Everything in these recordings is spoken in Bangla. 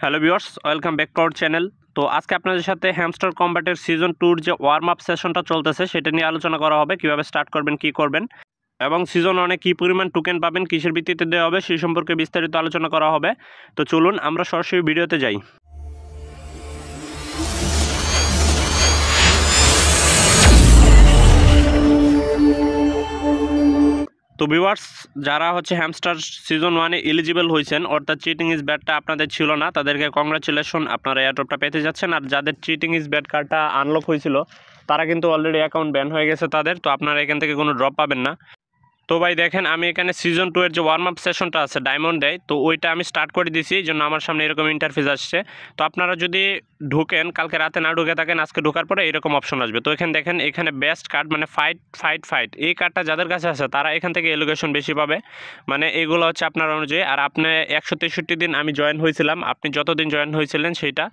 Hello viewers, welcome back to our channel. তো আজকে আপনাদের সাথে হ্যামস্টার কম্ব্যাটের সিজন 2 যে ওয়ার্ম আপ সেশনটা চলতেছে সেটা নিয়ে আলোচনা করা হবে, কিভাবে স্টার্ট করবেন, কি করবেন এবং সিজন 1 কি পরিমাণ টোকেন পাবেন, কিসের ভিত্তিতে দেওয়া হবে সেই সম্পর্কে বিস্তারিত আলোচনা করা হবে। তো চলুন আমরা সরাসরি ভিডিওতে যাই। তো ভিউয়ার্স, যারা হ্যামস্টার সিজন 1 এলিজিবল হয়েছেন, অর্থাৎ চিটিং ইজ ব্যাডটা আপনাদের ছিল না, তাদেরকে কংগ্রাচুলেশন, আপনারা এয়ারড্রপটা পেতে যাচ্ছেন। আর যাদের চিটিং ইজ ব্যাড কার্ডটা আনলক হয়েছিল তারা কিন্তু অলরেডি অ্যাকাউন্ট ব্যান হয়ে গেছে তাদের, তো আপনারা এখান থেকে কোনো ড্রপ পাবেন না। তো ভাই দেখেন, আমি এখানে সিজন 2 এর যে ওয়ার্ম আপ সেশনটা আছে ডায়মন্ড দেয়, তো ওইটা আমি স্টার্ট করে দিয়েছি, এই জন্য আমার সামনে এরকম ইন্টারফেস আসছে। তো আপনারা যদি ঢুকেন, কালকে রাতে না ঢুকে থাকেন, আজকে ঢোকার পরে এরকম অপশন আসবে। তো এখানে দেখেন, এখানে বেস্ট কার্ড মানে ফাইট ফাইট ফাইট, এই কার্ডটা যাদের কাছে আছে তারা এখান থেকে এলোকেশন বেশি পাবে, মানে এগুলো হচ্ছে আপনার অনুযায়ী। আর আপনি 163 দিন আমি জয়েন হয়েছিলাম, আপনি যতদিন জয়েন হয়েছিলেন সেইটা।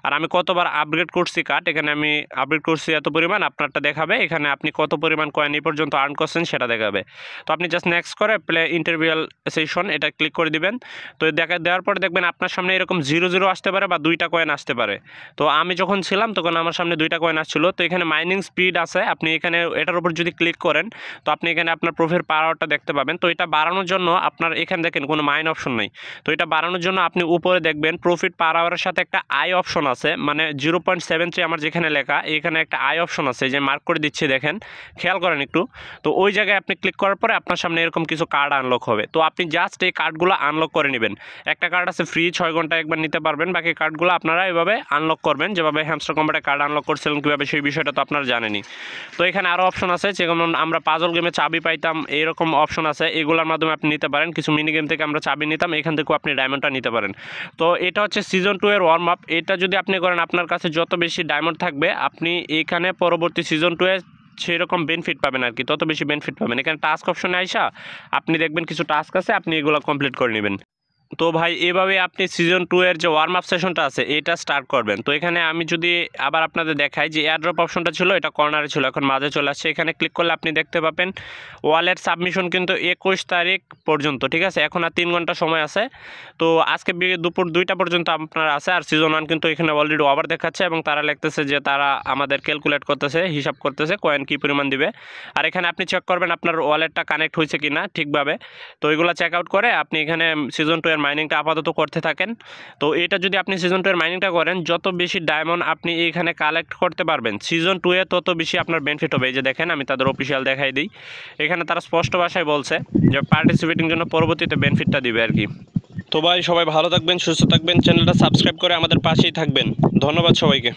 আর আমি কতবার আপগ্রেড করছি কার্ড, এখানে আমি আপগ্রেড করছি এত পরিমাণ, আপনারটা দেখাবে। এখানে আপনি কত পরিমাণ কয়েন এই পর্যন্ত আর্ন করছেন সেটা দেখাবে। তো আপনি জাস্ট নেক্সট করে প্লে ইন্টারভিউয়াল সেশন এটা ক্লিক করে দিবেন। তো দেওয়ার পরে দেখবেন আপনার সামনে এরকম 0 আসতে পারে বা 2টা কয়েন আসতে পারে। তো আমি যখন ছিলাম তখন আমার সামনে 2টা কয়েন আসছিল। তো এখানে মাইনিং স্পিড আছে, আপনি এখানে এটার উপর যদি ক্লিক করেন তো আপনি এখানে আপনার প্রফিট পাওয়ারটা দেখতে পাবেন। তো এটা বাড়ানোর জন্য আপনার এখানে দেখেন কোনো মাইন অপশন নেই। তো এটা বাড়ানোর জন্য আপনি উপরে দেখবেন প্রফিট পার আওয়ারের সাথে একটা আই অপশন আছে, মানে 0.73 আমার যেখানে লেখা, এখানে একটা আই অপশন আছে, যে মার্ক করে দিচ্ছি দেখেন, খেয়াল করেন একটু। তো ওই জায়গায় আপনি ক্লিক করার পরে আপনার সামনে এরকম কিছু কার্ড আনলক হবে। তো আপনি জাস্ট এই কার্ডগুলো আনলক করে নেবেন। একটা কার্ড আছে ফ্রি, 6 ঘন্টা একবার নিতে পারবেন, বাকি কার্ডগুলো আপনারা এভাবে আনলক করবেন, যেভাবে হ্যামস্টার কম্ব্যাটে কার্ড আনলক করছিলেন কীভাবে, সেই বিষয়টা তো আপনারা জানেনই। তো এখানে আরও অপশন আছে, যেমন আমরা পাজল গেমে চাবি পাইতাম, এইরকম অপশন আছে, এগুলোর মাধ্যমে আপনি নিতে পারেন। কিছু মিনি গেম থেকে আমরা চাবি নিতাম, এখান থেকেও আপনি ডায়মন্ডটা নিতে পারেন। তো এটা হচ্ছে সিজন 2 এর ওয়ার্ম আপ। এটা যদি আপনি করেন, আপনার কাছে যত বেশি ডায়মন্ড থাকবে আপনি এখানে পরবর্তী সিজন 2 এ সেই রকম বেনিফিট পাবেন আর কি, তত বেশি বেনিফিট পাবেন। এখানে টাস্ক অপশনে আইসা আপনি দেখবেন কিছু টাস্ক আছে, আপনি এগুলো কমপ্লিট করে নেবেন। তো ভাই এভাবে আপনি সিজন 2 এর যে ওয়ার্ম আপ সেশনটা আছে এটা স্টার্ট করবেন। তো এখানে আমি যদি আবার আপনাদের দেখাই, যে এয়ারড্রপ অপশনটা ছিল এটা কর্নারে ছিল, এখন মাঝে চলে আসছে। এখানে ক্লিক করলে আপনি দেখতে পাবেন ওয়ালেট সাবমিশন কিন্তু 21 তারিখ পর্যন্ত, ঠিক আছে, এখন আর 3 ঘন্টা সময় আছে। তো আজকে দুপুর 2টা পর্যন্ত আপনার আছে। আর সিজন 1 কিন্তু এখানে অলরেডি ওভার দেখাচ্ছে, এবং তারা লিখতেছে যে তারা আমাদের ক্যালকুলেট করতেছে, হিসাব করতেছে কয়েন কী পরিমাণ দিবে। আর এখানে আপনি চেক করবেন আপনার ওয়ালেটটা কানেক্ট হয়েছে কি না ঠিকভাবে। তো এগুলো চেক আউট করে আপনি এখানে সিজন 2 এর মাইনিংটা আপাতত করতে থাকেন। তো এটা যদি আপনি সিজন 2 এর মাইনিংটা করেন, যত বেশি ডায়মন্ড আপনি এখানে কালেক্ট করতে পারবেন সিজন 2 এ, তত বেশি আপনার বেনিফিট হবে। এই যে দেখেন, আমি তাদের অফিসিয়াল দেখাই দিই, এখানে তারা স্পষ্ট ভাষায় বলছে যে পার্টিসিপেটিং জন্য পরবর্তীতে বেনিফিটটা দিবে আর কি। তো ভাই সবাই ভালো থাকবেন, সুস্থ থাকবেন, চ্যানেলটা সাবস্ক্রাইব করে আমাদের পাশেই থাকবেন। ধন্যবাদ সবাইকে।